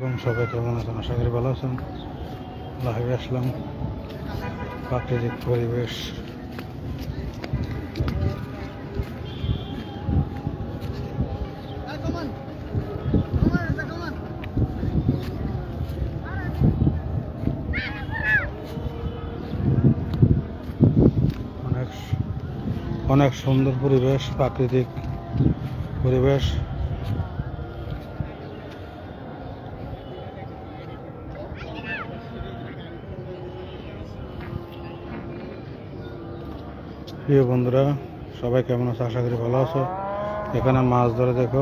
এবং সবাই কেমন আছেন? আশা করি ভালো আছেন। লাইভে আসলাম, প্রাকৃতিক পরিবেশ। অনেক অনেক সুন্দর পরিবেশ, প্রাকৃতিক পরিবেশ। প্রিয় বন্ধুরা, সবাই কেমন আছে? আশা করি ভালো আছো। এখানে মাছ ধরে দেখো।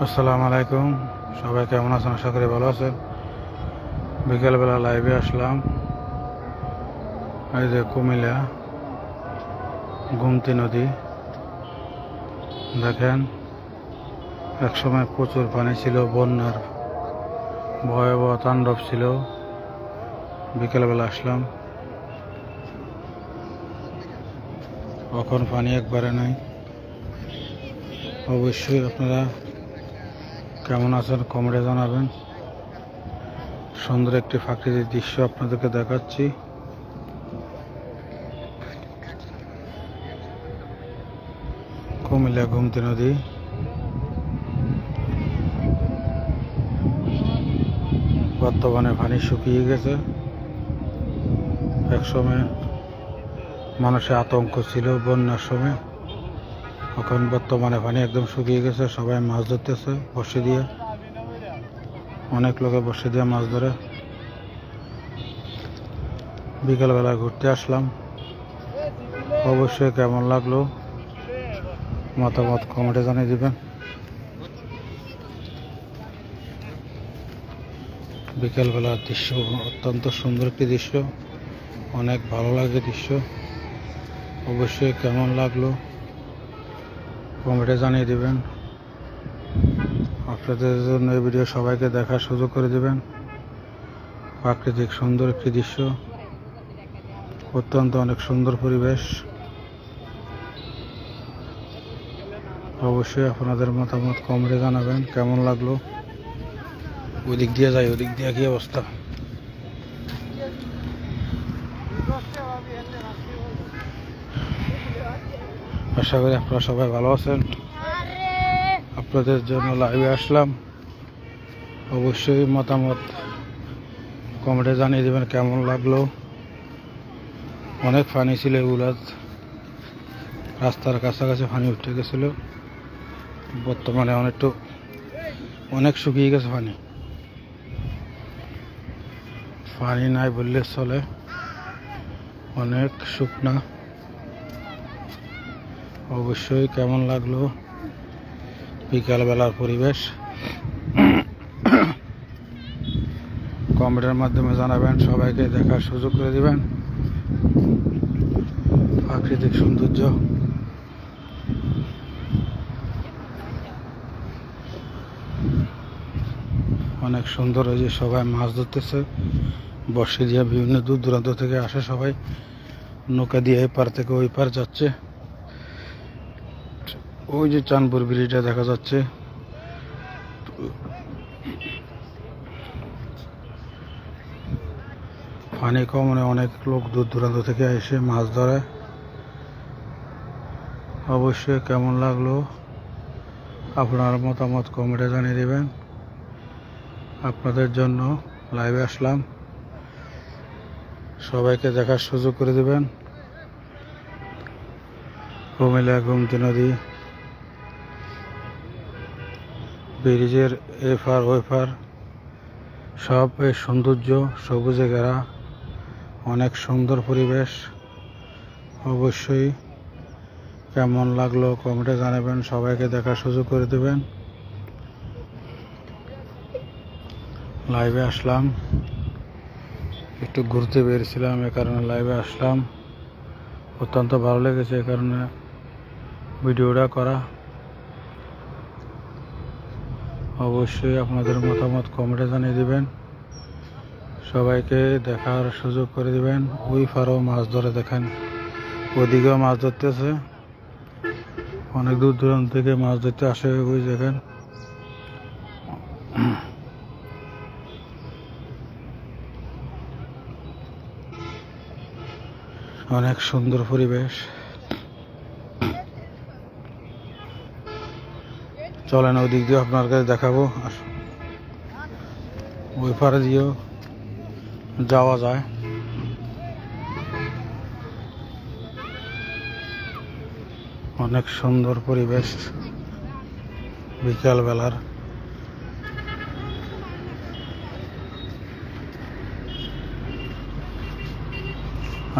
আসসালামু আলাইকুম, সবাই কেমন আছেন? আশা করি ভালো আছেন। বিকেলবেলা লাইভে আসলাম। এই যে কুমিল্লা গোমতী নদী দেখেন, একসময় প্রচুর পানি ছিল, বন্যার ভয়াবহ তাণ্ডব ছিল। বিকেলবেলা আসলাম, এখন পানি একবারে নাই। অবশ্যই আপনারা কেমন আছেন কমেন্টে জানাবেন। সুন্দর একটি প্রাকৃতিক দৃশ্য আপনাদেরকে দেখাচ্ছি। কুমিল্লা গোমতী নদী, বর্তমানে পানি শুকিয়ে গেছে। একসময় মানুষের আতঙ্ক ছিল বন্যার সময়, এখন বর্তমানে পানি একদম শুকিয়ে গেছে। সবাই মাছ ধরতেছে বর্ষি দিয়ে, অনেক লোকে বর্ষি দিয়ে মাছ ধরে। বিকেলবেলা ঘুরতে আসলাম। অবশ্যই কেমন লাগলো মতামত কমেন্টে জানিয়ে দিবেন। বিকেলবেলার দৃশ্য অত্যন্ত সুন্দর একটি দৃশ্য, অনেক ভালো লাগে দৃশ্য। অবশ্যই কেমন লাগলো কমেন্টে জানিয়ে দিবেন। আপনাদের জন্য এই ভিডিও সবাইকে দেখার সুযোগ করে দিবেন। প্রাকৃতিক সুন্দর একটি দৃশ্য, অত্যন্ত অনেক সুন্দর পরিবেশ। অবশ্যই আপনাদের মতামত কমেন্টে জানাবেন কেমন লাগলো। ওই দিক দিয়ে যাই, ওই দিক দিয়ে কি অবস্থা। আশা করি আপনারা সবাই ভালো আছেন। আপনাদের জন্য লাইভে আসলাম। অবশ্যই মতামত কমেন্টে জানিয়ে দেবেন কেমন লাগলো। অনেক পানি ছিল, এগুলা রাস্তার কাছাকাছি পানি উঠে গেছিল। বর্তমানে অনেক শুকিয়ে গেছে পানি। পানি নাই বললে চলে, অনেক শুকনা। অবশ্যই কেমন লাগলো বিকালবেলার পরিবেশ কমেন্টের মাধ্যমে জানাবেন, সবাইকে দেখার সুযোগ করে দিবেন। প্রাকৃতিক সৌন্দর্য অনেক সুন্দর। এই যে সবাই মাছ ধরতেছে বর্ষি দিয়ে, বিভিন্ন দূর দূরান্ত থেকে আসে সবাই নৌকা দিয়ে এই পার থেকে ওই পার যাচ্ছে। ওই যে চাঁদপুর ব্রিজটা দেখা যাচ্ছে। পানি কম, অনেক লোক দূর দূরান্ত থেকে এসে মাছ ধরে। অবশ্যই কেমন লাগলো আপনার মতামত কমেন্টে জানিয়ে দেবেন। আপনাদের জন্য লাইভে আসলাম, সবাইকে দেখার সুযোগ করে দেবেন। কুমিল্লা গোমতী নদী ব্রিজের এপার ওপার সব এই সৌন্দর্য, সবুজে ঘেরা, অনেক সুন্দর পরিবেশ। অবশ্যই কেমন লাগলো কমেন্টে জানাবেন, সবাইকে দেখার সুযোগ করে দেবেন। লাইভে আসলাম, একটু ঘুরতে বেরিয়েছিলাম, এ কারণে লাইভে আসলাম। অত্যন্ত ভালো লেগেছে, এ কারণে ভিডিওটা করা। অবশ্যই আপনাদের মতামত কমেন্টে জানিয়ে দিবেন, সবাইকে দেখার সুযোগ করে দিবেন। ওই পারেও মাছ ধরে দেখেন, ওইদিকেও মাছ ধরতেছে, অনেক দূর দূরান্ত থেকে মাছ ধরতে আসে। ওই দেখেন অনেক সুন্দর পরিবেশ। চলেন ওই দিক দিয়ে আপনার কাছে দেখাবো, ওই পারে দিয়েও যাওয়া যায়। অনেক সুন্দর পরিবেশ বিকালবেলার।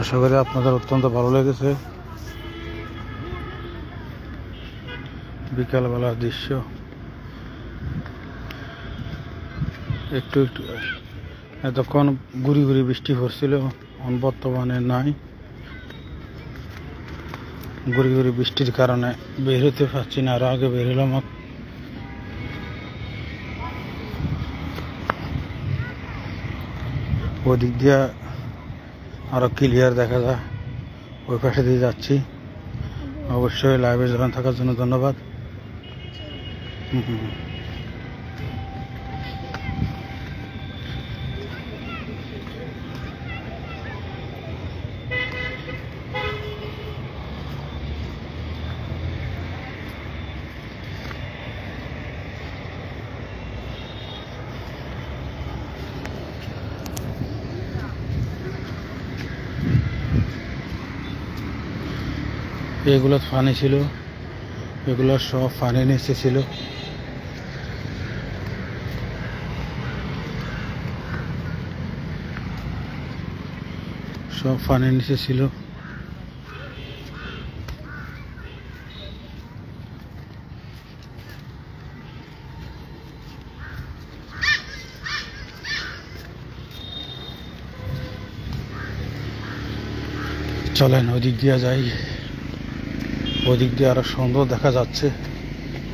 আশা করি আপনাদের অত্যন্ত ভালো লেগেছে বিকালবেলার দৃশ্য। একটু একটু এতক্ষণ গুড়ি গুড়ি বৃষ্টি পড়ছিল, বর্তমানে নাই। গুড়ি গুড়ি বৃষ্টির কারণে বের হতে পারছি না, আরো আগে বের হলাম। ওদিক দিয়ে আরো ক্লিয়ার দেখা যায়, ওই পাশে দিয়ে যাচ্ছি। অবশ্যই লাইভে জয়েন থাকার জন্য ধন্যবাদ। এগুলো পানি ছিল, এগুলো সব পানি নিচে ছিল। সব পানি নিচে ছিল। চলেন ওদিক দিয়ে যাই, ওদিক দিয়ে আরো সুন্দর দেখা যাচ্ছে,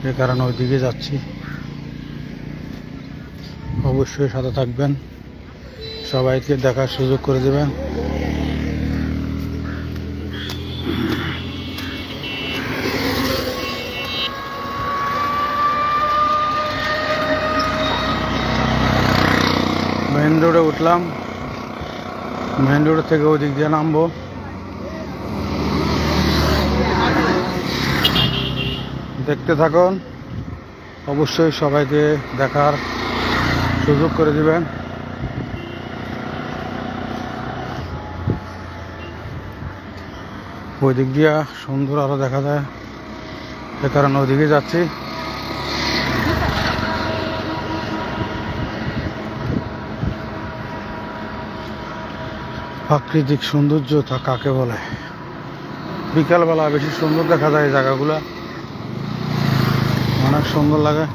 এ কারণে ওইদিকে যাচ্ছি। অবশ্যই সাথে থাকবেন, সবাইকে দেখার সুযোগ করে দেবেন। মেইন রোডে উঠলাম, মেইন রোড থেকে ওদিক দিয়ে নামবো। দেখতে থাকুন, অবশ্যই সবাইকে দেখার সুযোগ করে দিবেন। ওই দিক দিয়ে সুন্দর আরো দেখা যায়, এ কারণে ওদিকে যাচ্ছি। প্রাকৃতিক সৌন্দর্য তা কাকে বলে? বিকালবেলা বেশি সুন্দর দেখা যায় এই জায়গাগুলা, অনেক সুন্দর লাগে।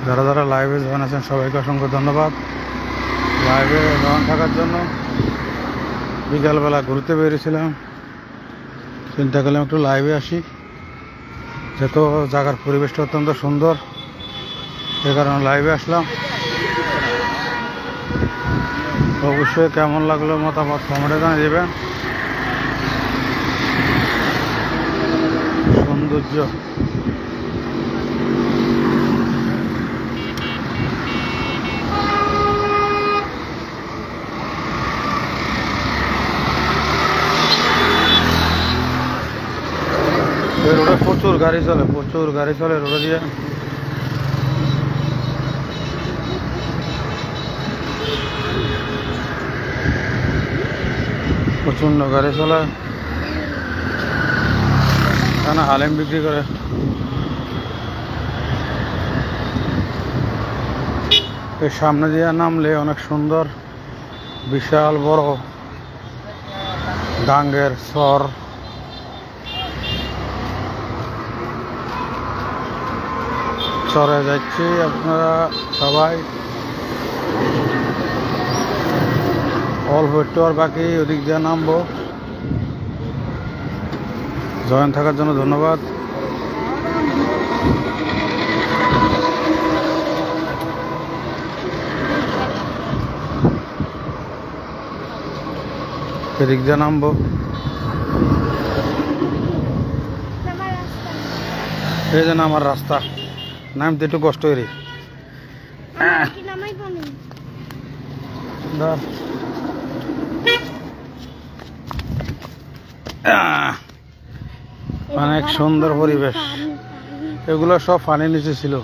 যারা যারা লাইভে জয়েন আছেন সবাইকে অসংখ্য ধন্যবাদ লাইভে জয়েন থাকার জন্য। বিকালবেলা ঘুরতে বেরিয়েছিলাম, চিন্তা করলাম একটু লাইভে আসি, যেহেতু জায়গার পরিবেশটা অত্যন্ত সুন্দর, এ কারণে লাইভে আসলাম। অবশ্যই কেমন লাগলো মতামত কমেন্টে জানিয়ে দেবেন। সৌন্দর্য রোডে প্রচুর গাড়ি চলে, প্রচুর গাড়ি চলে রোডে দিয়ে। প্রচন্ড গাড়ি চলে, এখানে হালিম বিক্রি করে। এর সামনে দিয়ে নামলে অনেক সুন্দর বিশাল বড় গাঙ্গের চর। চরে যাচ্ছি, আপনারা সবাই অল্প একটু আর বাকি, ওদিক দিয়ে নামবো। জয়েন থাকার জন্য ধন্যবাদ। এদিক দিয়ে নামবো। এই যে আমার রাস্তা, নামতে একটু কষ্ট করি। অনেক সুন্দর পরিবেশ, এগুলো সব পানির নিচে ছিল।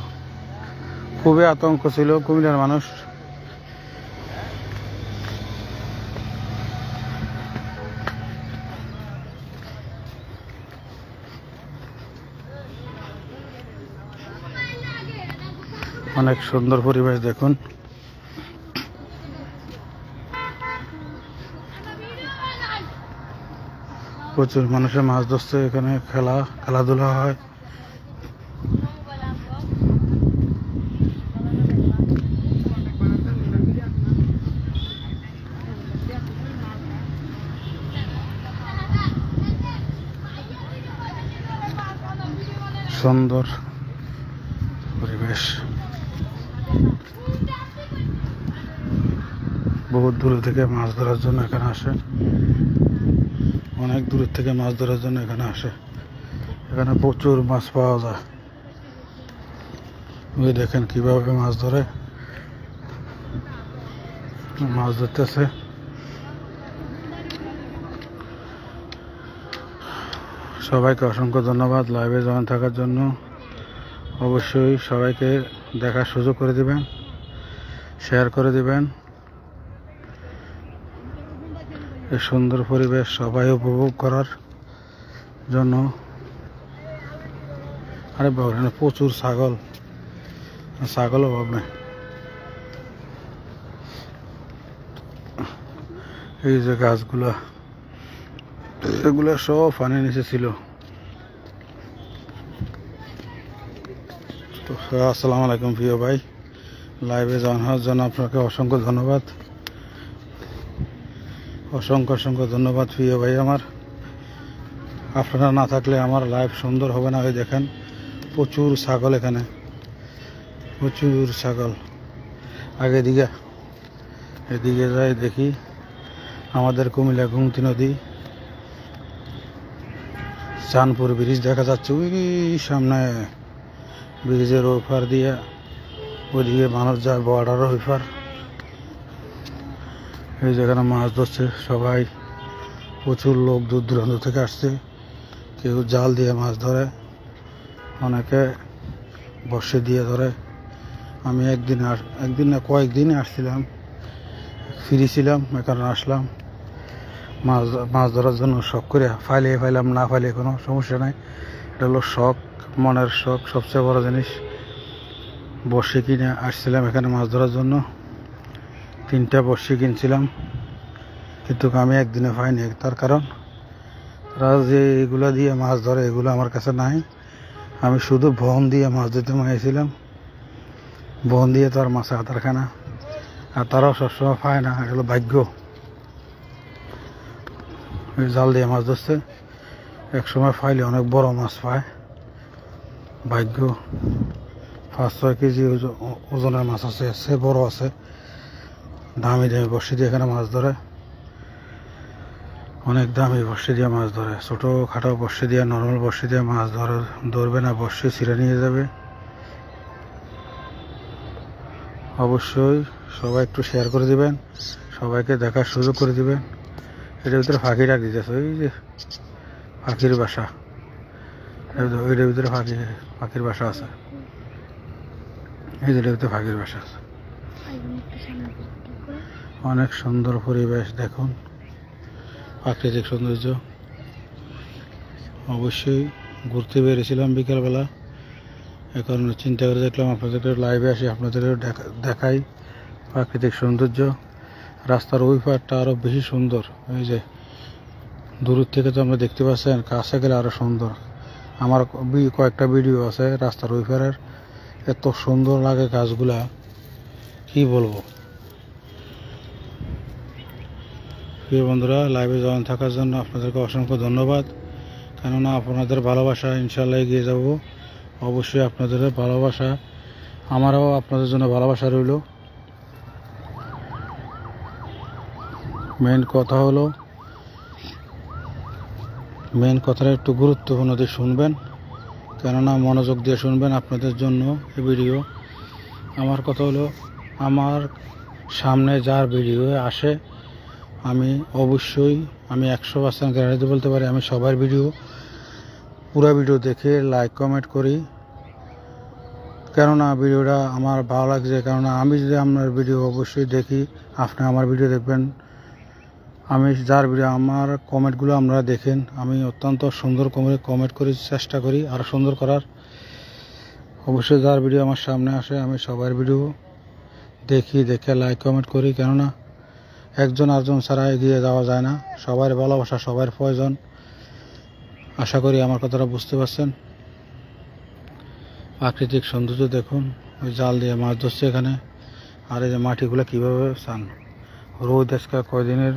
খুবই আতঙ্ক ছিল কুমিল্লার মানুষ। অনেক সুন্দর পরিবেশ দেখুন। প্রচুর মানুষের মাছ ধরছে, এখানে খেলাধুলা হয়। সুন্দর পরিবেশ, বহুত দূর থেকে মাছ ধরার জন্য এখানে আসে, অনেক দূর থেকে মাছ ধরার জন্য এখানে আসে। এখানে প্রচুর মাছ পাওয়া যায়। ওই দেখেন কিভাবে মাছ ধরে, মাছ ধরতেছে। সবাইকে অসংখ্য ধন্যবাদ লাইভে জয়েন থাকার জন্য। অবশ্যই সবাইকে দেখার সুযোগ করে দিবেন, শেয়ার করে দিবেন। এই সুন্দর পরিবেশ সবাই উপভোগ করার জন্য। আরে বাবা, এখানে প্রচুর ছাগল অভাব নেই। এই যে গাছগুলা, এগুলা সব পানির নিচে ছিল। তো আসসালামু আলাইকুম প্রিয় ভাই, লাইভে জয়েন হওয়ার জন্য আপনাকে অসংখ্য ধন্যবাদ, অসংখ্য ধন্যবাদ প্রিয় ভাই আমার। আপনারা না থাকলে আমার লাইভ সুন্দর হবে না। ওই দেখেন প্রচুর ছাগল, এখানে প্রচুর ছাগল। এদিকে যাই দেখি আমাদের কুমিল্লা গোমতী নদী, চাঁদপুর ব্রিজ দেখা যাচ্ছে ওই সামনে। ব্রিজের ওই পার দিয়ে ওইদিকে মানুষ যায়, বর্ডার ওই পার। এই যেখানে মাছ ধরছে সবাই, প্রচুর লোক দূর দূরান্ত থেকে আসছে। কেউ জাল দিয়ে মাছ ধরে, অনেকে বর্ষে দিয়ে ধরে। আমি একদিন না কয়েকদিনে আসছিলাম, ফ্রি ছিলাম, এখানে আসলাম মাছ ধরার জন্য। শখ করে ফাইলাম, না ফাইলে কোনো সমস্যা নাই। এটা হলো শখ, মনের শখ, সবচেয়ে বড় জিনিস। বর্ষি কিনে আসছিলাম এখানে মাছ ধরার জন্য। 3টা বর্ষি কিনছিলাম, কিন্তু আমি একদিনে পাইনি। তার কারণ তারা যে এগুলা দিয়ে মাছ ধরে, এগুলো আমার কাছে নাই। আমি শুধু বন দিয়ে মাছ ধরতে মাইছিলাম। বন দিয়ে তো আর মাছের হাতার খায় না, আর তারাও সবসময় পায় না। এগুলো ভাগ্য। জাল দিয়ে মাছ ধরছে, এক সময় পাইলে অনেক বড় মাছ পায়। ভাগ্য। 5-6 কেজি ওজনের মাছ আছে, সে বড় আছে। দামি বর্ষি দিয়ে এখানে মাছ ধরে, অনেক দামি বর্ষি দিয়ে মাছ ধরে। ছোটো খাটো বর্ষি দিয়ে, নর্মাল বর্ষি দিয়ে মাছ ধরবে না, বর্ষি ছিঁড়ে নিয়ে যাবে। অবশ্যই সবাই একটু শেয়ার করে দিবেন, সবাইকে দেখার সুযোগ করে দিবেন। এটার ভিতরে ফাঁকি ডাক দিতেছে, ওই যে পাখির বাসা, এটার ভিতরে পাখির বাসা আছে। এই যেটার ভিতরে পাখির বাসা আছে। অনেক সুন্দর পরিবেশ, দেখুন প্রাকৃতিক সৌন্দর্য। অবশ্যই ঘুরতে বেরিয়েছিলাম বিকেলবেলা, এখন চিন্তা করে দেখলাম আপনাদের লাইভে আসি, আপনাদের দেখাই প্রাকৃতিক সৌন্দর্য। রাস্তার ওই পারটা আরও বেশি সুন্দর। এই যে দূর থেকে তো আমরা দেখতে পাচ্ছেন, কাছে গেলে আরও সুন্দর। আমার কয়েকটা ভিডিও আছে রাস্তার ওই পারের, এত সুন্দর লাগে গাছগুলা, কি বলবো। প্রিয় বন্ধুরা, লাইভে জয়েন থাকার জন্য আপনাদেরকে অসংখ্য ধন্যবাদ। কেননা আপনাদের ভালোবাসা ইনশাল্লাহ এগিয়ে যাব। অবশ্যই আপনাদের ভালোবাসা, আমারও আপনাদের জন্য ভালোবাসা রইল। মেন কথাটা একটু গুরুত্বপূর্ণ দিয়ে শুনবেন, কেননা মনোযোগ দিয়ে শুনবেন। আপনাদের জন্য এই ভিডিও। আমার কথা হলো, আমার সামনে যার ভিডিও আসে, আমি 100% গ্যারান্টি বলতে পারি, আমি সবার পুরো ভিডিও দেখে লাইক কমেন্ট করি। কেননা ভিডিওটা আমার ভালো লাগছে, কেননা আমি যদি আপনার ভিডিও অবশ্যই দেখি, আপনি আমার ভিডিও দেখবেন। আমি যার ভিডিও, আমার কমেন্টগুলো আপনারা দেখেন, আমি অত্যন্ত সুন্দর কমেন্ট করি, চেষ্টা করি আরও সুন্দর করার। অবশ্যই যার ভিডিও আমার সামনে আসে, আমি সবার ভিডিও দেখে লাইক কমেন্ট করি। কেননা একজন আরেকজন ছাড়া এগিয়ে যাওয়া যায় না, সবার ভালোবাসা সবার প্রয়োজন। আশা করি আমার কথাটা বুঝতে পারছেন। প্রাকৃতিক সৌন্দর্য দেখুন, ওই জাল দিয়ে মাছ ধরছে এখানে। আর এই যে মাটিগুলো কীভাবে চান, রোদ আজকে কয়দিনের,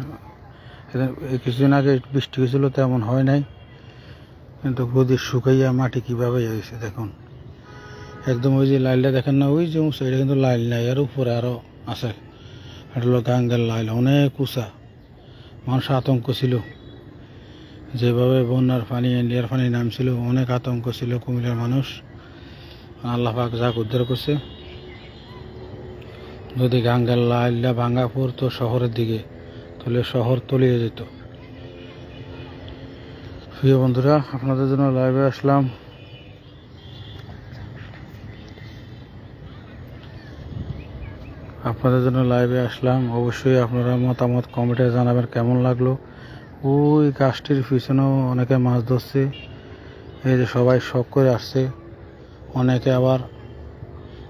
কিছুদিন আগে বৃষ্টি হয়েছিল, তেমন হয় নাই, কিন্তু রোদে শুকাইয়া মাটি কীভাবে হয়েছে দেখুন। একদম ওই যে লাইলটা দেখেন না, ওই যে এটা কিন্তু লাইল নাই, আর উপরে আরও আছে, এটা হলো গাঙ্গের লাইল, অনেক উঁচা। মানুষ আতঙ্ক ছিল, যেভাবে বন্যার পানি, ইন্ডিয়ার পানি নামছিল, অনেক আতঙ্ক ছিল কুমিল্লার মানুষ। আল্লাহ পাক যাক উদ্ধার করছে। যদি গাঙ্গের লাইলটা ভাঙ্গা পড়তো শহরের দিকে, তাহলে শহর তলিয়ে যেত। প্রিয় বন্ধুরা, আপনাদের জন্য লাইভে আসলাম। অবশ্যই আপনারা মতামত কমেন্টে জানাবেন কেমন লাগলো। ওই গাছটির পিছনেও অনেকে মাছ ধরছে, এই যে সবাই শখ করে আসছে। অনেকে আবার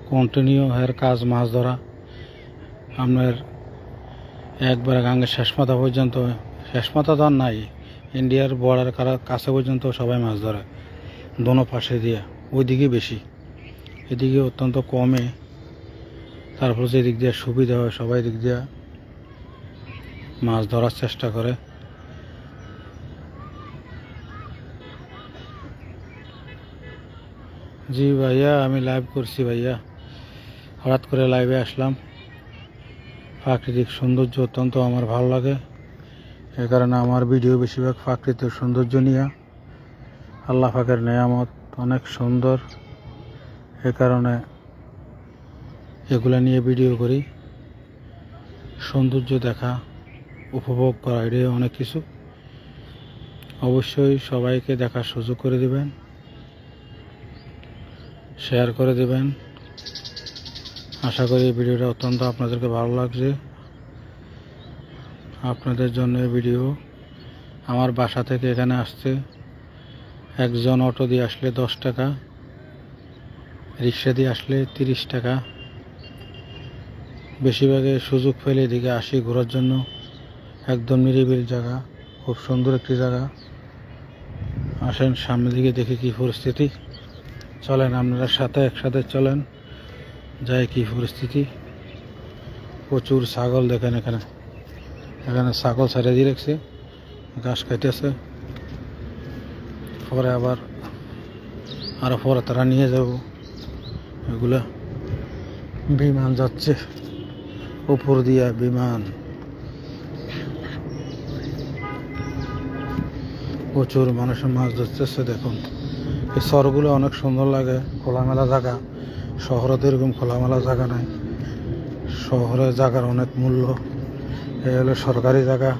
কন্টিনিউ এর কাজ মাছ ধরা, আপনার একবারে গাঙ্গের শেষ মাথা পর্যন্ত, শেষ মাথা তো আর নাই, ইন্ডিয়ার বর্ডার কাছে পর্যন্ত সবাই মাছ ধরে, দোনো পাশে দিয়ে। ওইদিকে বেশি, এদিকে অত্যন্ত কমে। তারপর যে দিক দিয়ে সুবিধা হয়, সবাই দিক দিয়ে মাছ ধরার চেষ্টা করে। জি ভাইয়া, আমি লাইভ করছি ভাইয়া, হঠাৎ করে লাইভে আসলাম। প্রাকৃতিক সৌন্দর্য অত্যন্ত আমার ভালো লাগে, এ কারণে আমার ভিডিও বেশিরভাগ প্রাকৃতিক সৌন্দর্য নিয়ে। আল্লাহ পাকের নেয়ামত অনেক সুন্দর, এ কারণে এগুলা নিয়ে ভিডিও করি। সৌন্দর্য দেখা, উপভোগ করা, এটাই অনেক কিছু। অবশ্যই সবাইকে দেখার সুযোগ করে দিবেন, শেয়ার করে দিবেন। আশা করি এই ভিডিওটা অত্যন্ত আপনাদেরকে ভালো লাগছে। আপনাদের জন্য এই ভিডিও। আমার বাসা থেকে এখানে আসছে, একজন অটো দিয়ে আসলে 10 টাকা, রিক্সা দিয়ে আসলে 30 টাকা। বেশিরভাগে সুযোগ পেলে এদিকে আসি ঘোরার জন্য। একদম নিরিবিলি জায়গা, খুব সুন্দর একটি জায়গা। আসেন সামনের দিকে দেখি কি পরিস্থিতি। চলেন আপনারা একসাথে চলেন, যাই কি পরিস্থিতি। প্রচুর ছাগল দেখেন এখানে, ছাগল ছেড়ে দিয়ে রাখছে, ঘাস খাইতেছে। পরে আবার আরো পরে তারা নিয়ে যাব। এগুলা বিমান যাচ্ছে উপর দিয়া, বিমান। প্রচুর মানুষের মাছ ধরতেছে দেখুন। এই চরগুলো অনেক সুন্দর লাগে, খোলামেলা জায়গা। শহরে তো এরকম খোলামেলা জায়গা নাই, শহরের জায়গার অনেক মূল্য। এই হলো সরকারি জায়গা,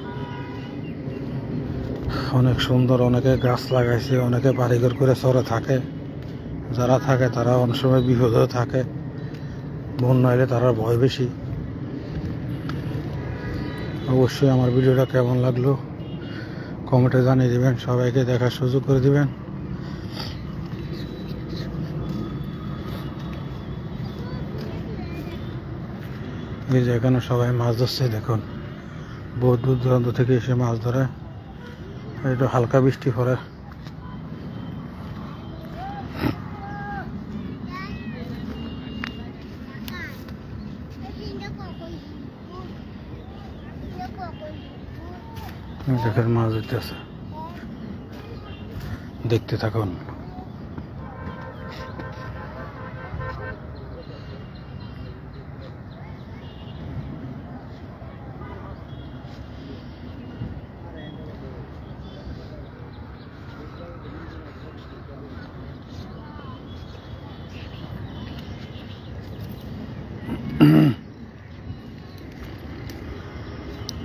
অনেক সুন্দর। অনেকে গাছ লাগাইছে, অনেকে বাড়িঘর করে চরে থাকে। যারা থাকে তারা অনেক সময় বিপদেও থাকে, বন্যা এলে তারা ভয় বেশি। অবশ্যই আমার ভিডিওটা কেমন লাগলো কমেন্টে জানিয়ে দিবেন, সবাইকে দেখার সুযোগ করে দিবেন। এই যে এখানে সবাই মাছ ধরছে দেখুন, বহু দূর দূরান্ত থেকে এসে মাছ ধরে। একটু হালকা বৃষ্টি পড়ে। দেখেন মাছ ধরতেছে, দেখতে থাকুন।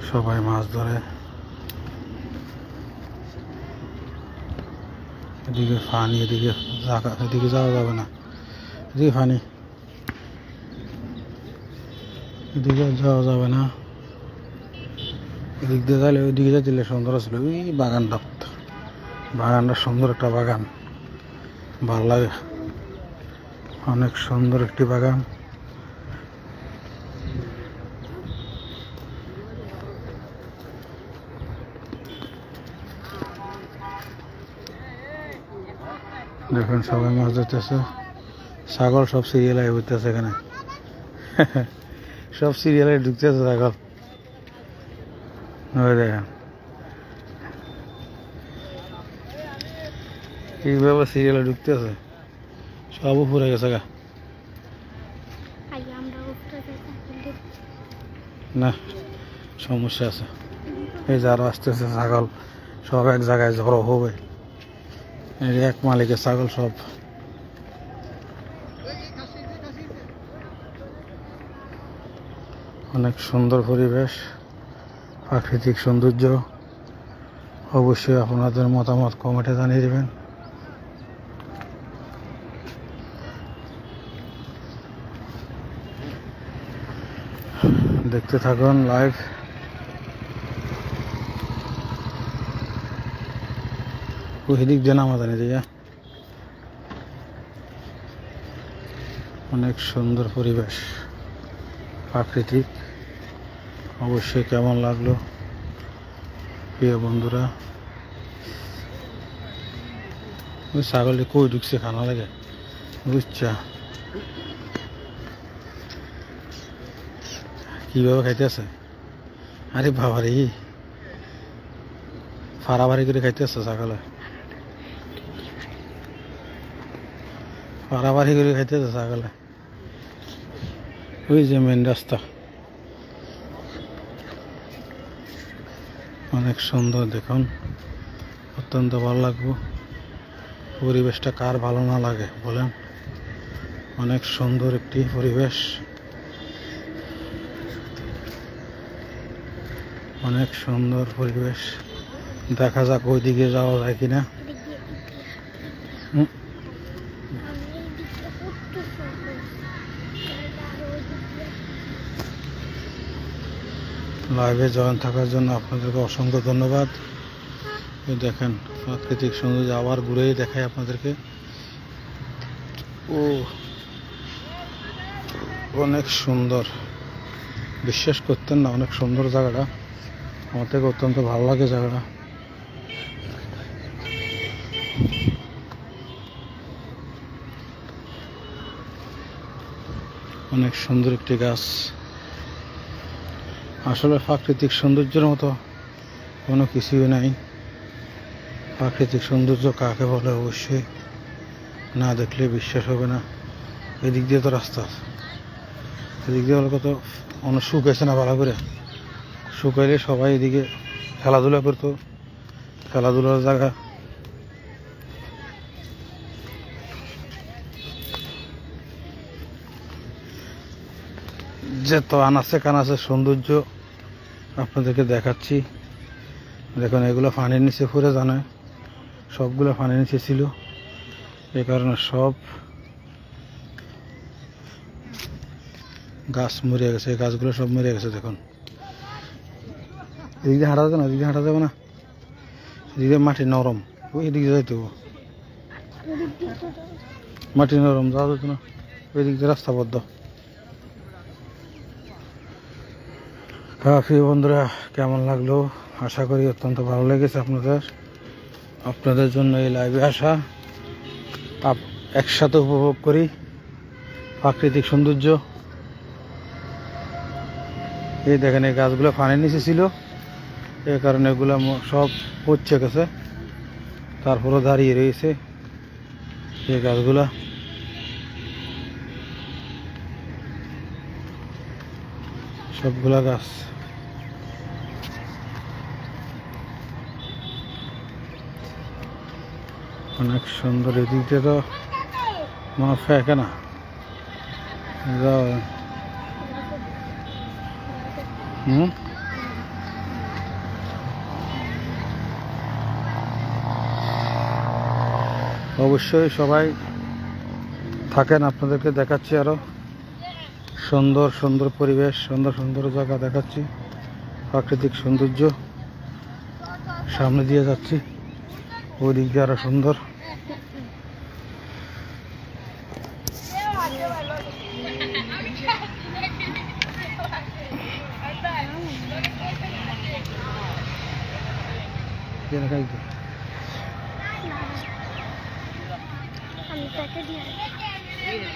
সবাই মাছ ধরে। এদিকে পানি, এদিকে জায়গা, এদিকে যাওয়া যাবে না, এদিকে পানি, এদিকে যাওয়া যাবে না। এদিক দিয়ে যাইলে ওইদিকে যা দিলে সুন্দর ছিল। ওই বাগানটা সুন্দর একটা বাগান, ভালো লাগে, অনেক সুন্দর একটি বাগান। দেখুন সবাই মাছ ধরতেছে, ছাগল সব সিরিয়ালে ঘুরতেছে এখানে। সব সিরিয়ালে ঢুকতেছে ছাগল, ওই দেখেন এইভাবে সিরিয়ালে ঢুকতেছে, সব উপরে গেছে গা। না সমস্যা আছে, এই যারা আসতেছে ছাগল সব এক জায়গায় জড়ো হবে, এক মালিকের ছাগল সব। অনেক সুন্দর পরিবেশ, প্রাকৃতিক সৌন্দর্য। অবশ্যই আপনাদের মতামত কমেন্টে জানিয়ে দেবেন। দেখতে থাকুন লাইভ। ওই দিক দিয়ে নামা জানি দিয়া, অনেক সুন্দর পরিবেশ প্রাকৃতিক। অবশ্যই কেমন লাগলো প্রিয় বন্ধুরা। ওই ছাগলটি কই ঢুকছে খানা লাগে বুঝছা, কিভাবে খাইতেছে। আরে বাবারে ফাড়াফাড়ি করে খাইতেছে ছাগলে, ফাড়াফাড়ি করে খাইতেছে ছাগলে। ওই যে মেন রাস্তা, অনেক সুন্দর দেখুন, অত্যন্ত ভালো লাগবে। পরিবেশটা কার ভালো না লাগে বলেন, অনেক সুন্দর একটি পরিবেশ, অনেক সুন্দর পরিবেশ। দেখা যাক ওই দিকে যাওয়া যায় কিনা। লাইভে জয়েন থাকার জন্য আপনাদেরকে অসংখ্য ধন্যবাদ। দেখেন প্রাকৃতিক সৌন্দর্য, আবার ঘুরেই দেখাই আপনাদেরকে। ও অনেক সুন্দর, বিশ্বাস করতেন না, অনেক সুন্দর জায়গাটা। আমার থেকে অত্যন্ত ভালো লাগে জায়গাটা। অনেক সুন্দর একটি গাছ। আসলে প্রাকৃতিক সৌন্দর্যের মতো কোনো কিছুই নাই। প্রাকৃতিক সৌন্দর্য কাকে বলে অবশ্যই না দেখলে বিশ্বাস হবে না। এদিক দিয়ে তো রাস্তা আছে, এদিক দিয়ে হলে কত অনেক শুকাইছে না, ভালো করে শুকাইলে সবাই এদিকে খেলাধুলা করতো, খেলাধুলার জায়গা। যত আনাচে কানাচে সৌন্দর্য আপনাদেরকে দেখাচ্ছি। দেখুন এগুলো পানির নিচে পড়ে জানে, সবগুলো পানির নিচে ছিল, এই কারণে সব গাছ মরে গেছে, এই গাছগুলো সব মরে গেছে। দেখুন এদিক দিয়ে হাঁটা যাবে না, এদিক দিয়ে হাঁটা যাবে না, এদিক দিয়ে মাটি নরম, ওই এদিক দিয়ে যাইতে হবে, মাটি নরম যাওয়া যেত না, ওই দিক দিয়ে রাস্তা বদ্ধ। প্রিয় বন্ধুরা কেমন লাগলো, আশা করি অত্যন্ত ভালো লেগেছে আপনাদের। আপনাদের জন্য এই লাইভে আসা, একসাথে উপভোগ করি প্রাকৃতিক সৌন্দর্য। এই দেখেন এই গাছগুলো পানির নিচে ছিল, এই কারণে এগুলো সব পচে গেছে, তারপরও দাঁড়িয়ে রয়েছে এই গাছগুলা। সবগুলা গাছ অনেক সুন্দর। এদিক দিয়ে তো মনে ফেঁকে না, অবশ্যই সবাই থাকেন, আপনাদেরকে দেখাচ্ছি আরো সুন্দর সুন্দর পরিবেশ, সুন্দর সুন্দর জায়গা দেখাচ্ছি, প্রাকৃতিক সৌন্দর্য। সামনে দিয়ে যাচ্ছি, ওই দিক দিয়ে আরো সুন্দর।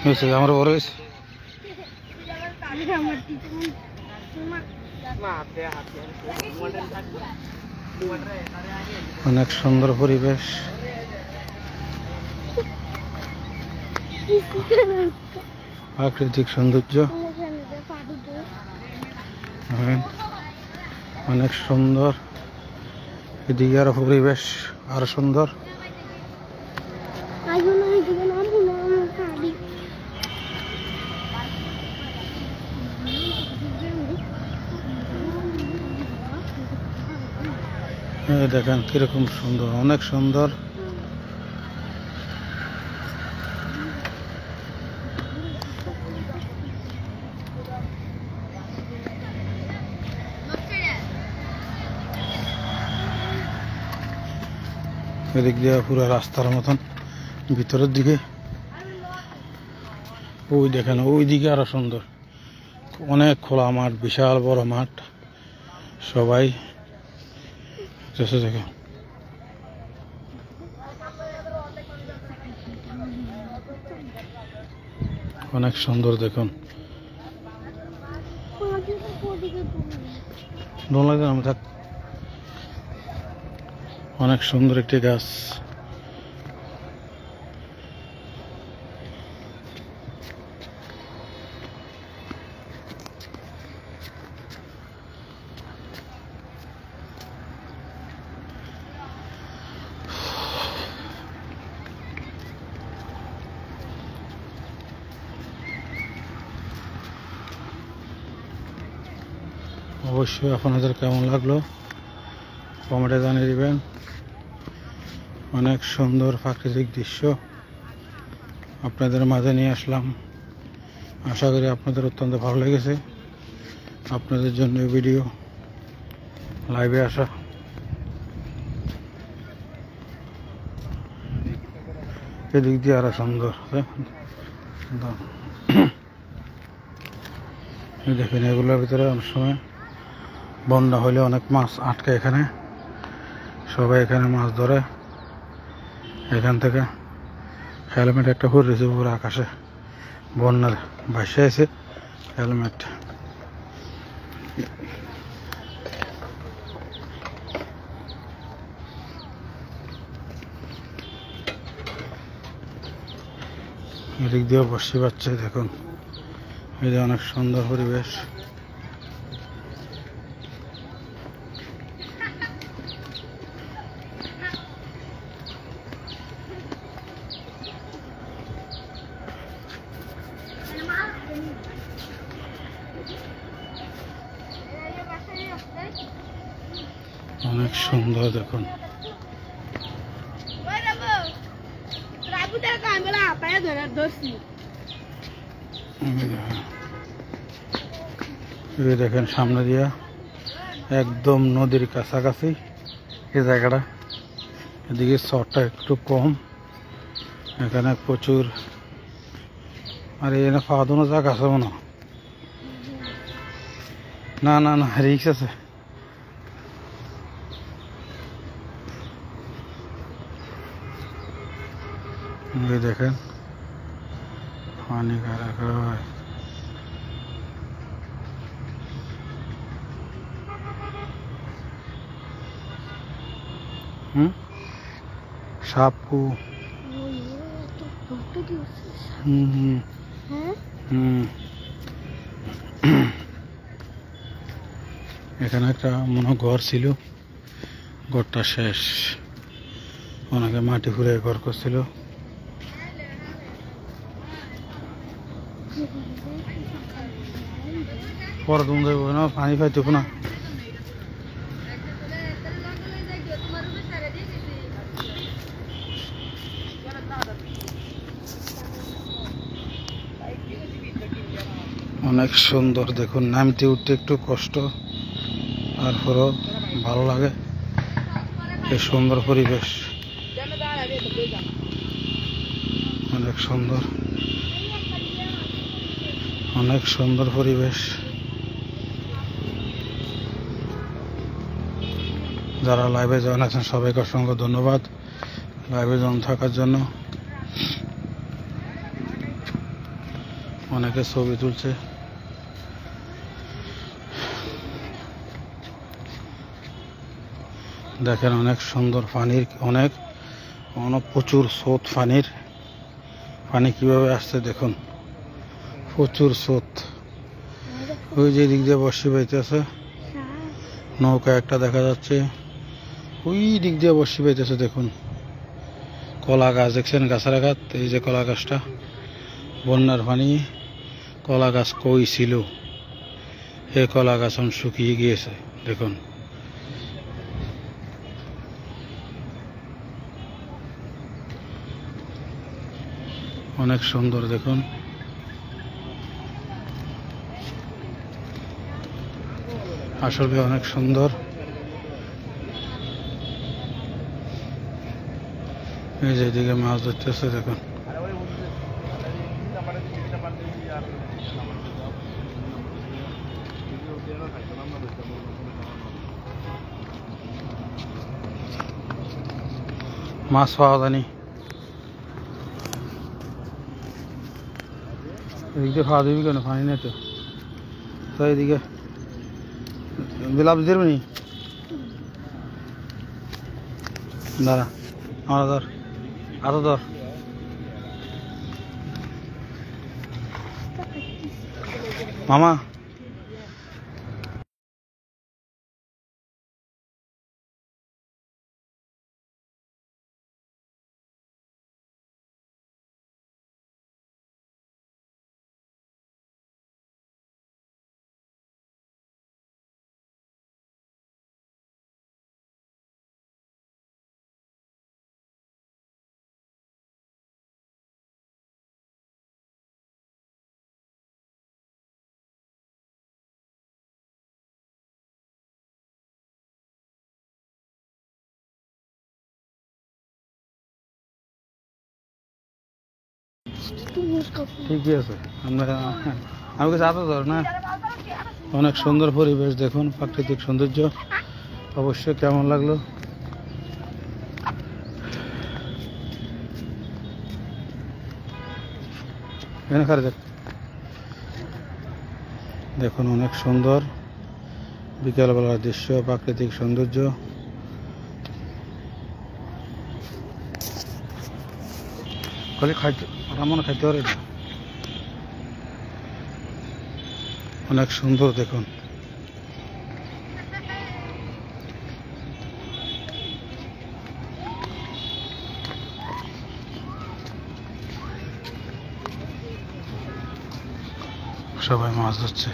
হয়েছে আমার বড় হয়েছে। অনেক সুন্দর পরিবেশ, প্রাকৃতিক সৌন্দর্য অনেক সুন্দর। এদিকে আরো পরিবেশ আরো সুন্দর। দেখেন কিরকম সুন্দর, অনেক সুন্দর। এদিক দিয়ে পুরো রাস্তার মতন ভিতরের দিকে, ওই দেখেন ওই দিকে আরো সুন্দর, অনেক খোলা মাঠ, বিশাল বড় মাঠ, সবাই দেখেন অনেক সুন্দর। দেখুন আমি থাক, অনেক সুন্দর একটি গাছ। অবশ্যই আপনাদের কেমন লাগলো কমেন্টে জানিয়ে দিবেন। অনেক সুন্দর প্রাকৃতিক দৃশ্য আপনাদের মাঝে নিয়ে আসলাম। আশা করি আপনাদের অত্যন্ত ভালো লেগেছে। আপনাদের জন্য ভিডিও লাইভে আসা। এদিক দিয়ে আরো সুন্দর। দেখেন এগুলোর ভিতরে অনেক সময় বন্যা হলে অনেক মাছ আটকে, এখানে সবাই এখানে মাছ ধরে। এখান থেকে হেলমেট একটা পরেছে পুরো আকাশে, বন্যার ভাসে আছে হেলমেট। এদিক দিয়েও বসতে পারছে। দেখুন এই যে অনেক সুন্দর পরিবেশ। অনেক সুন্দর দেখুন। দেখেন সামনে দিয়া একদম নদীর কাছাকাছি এই জায়গাটা। এদিকে শহরটা একটু কম, এখানে প্রচুর। আর এখানে খাওয়া দাওয়ার জায়গা আছে মনে হয়? না না না, রিক্স আছে। দেখেন হানিকারক হয়। সাপু এখানে একটা মনে ঘর ছিল, ঘরটা শেষ। অনেকে মাটি ঘুরে ঘর করছিল। পরে তুমি যাবো না, পানি পাইতে না। অনেক সুন্দর দেখুন, নামতে উঠতে একটু কষ্ট, তারপরও ভালো লাগে। এই সুন্দর পরিবেশ অনেক সুন্দর, অনেক সুন্দর পরিবেশ। যারা লাইভে জয়েন আছেন সবাইকে অসংখ্য ধন্যবাদ লাইভে জয়েন থাকার জন্য। অনেকে ছবি তুলছে। দেখেন অনেক সুন্দর পানির, অনেক প্রচুর স্রোত পানির। পানি কিভাবে আসছে দেখুন, প্রচুর স্রোত। ওই যে দিক দিয়ে বর্ষি বাইতেছে, নৌকা একটা দেখা যাচ্ছে। ওই দিক দিয়ে বর্ষি বাইতেছে দেখুন। কলা গাছ দেখছেন, গাছের আঘাত। এই যে কলা গাছটা, বন্যার পানি কলা গাছ কই ছিল, এই কলা গাছ শুকিয়ে গিয়েছে দেখুন। অনেক সুন্দর দেখুন। আসলে অনেক সুন্দর। এই যে এদিকে মাছ ধরতেছে দেখুন। মাছ পাওয়া যায়নি, এদিকে খাওয়া দিবি কেন, পানি নেই তো। তো এদিকে বিলাপ দিবি নি, দাঁড়া আমার ধর, আরো ধর। মামা ঠিকই আছে। আমরা আমি কাছে আতো ধর না। অনেক সুন্দর পরিবেশ দেখুন, প্রাকৃতিক সৌন্দর্য। অবশ্যই কেমন লাগলো এখানে খারে দেখুন। অনেক সুন্দর বিকালবেলার দৃশ্য, প্রাকৃতিক সৌন্দর্য। খালি খাইতে মনে খাইতে পারে না। অনেক সুন্দর দেখুন। সবাই মাছ ধরছে।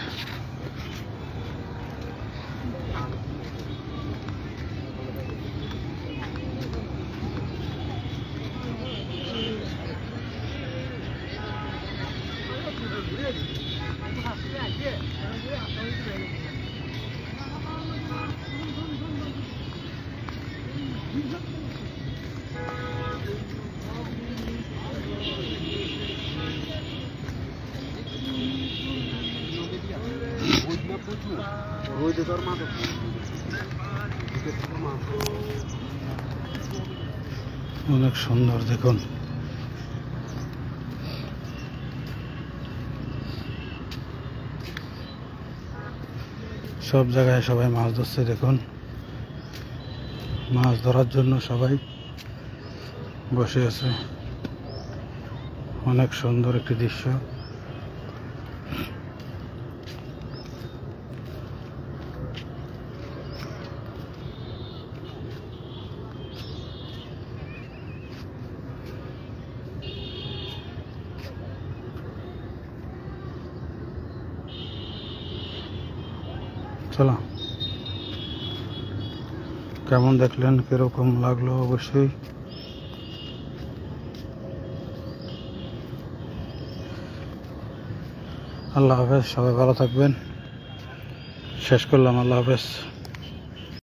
অনেক সুন্দর দেখুন। সব জায়গায় সবাই মাছ ধরছে দেখুন। মাছ ধরার জন্য সবাই বসে আছে। অনেক সুন্দর একটি দৃশ্য। চলো, কেমন দেখলেন, কিরকম লাগলো অবশ্যই আল্লাহ হাফেজ। সবাই ভালো থাকবেন। শেষ করলাম, আল্লাহ হাফেজ।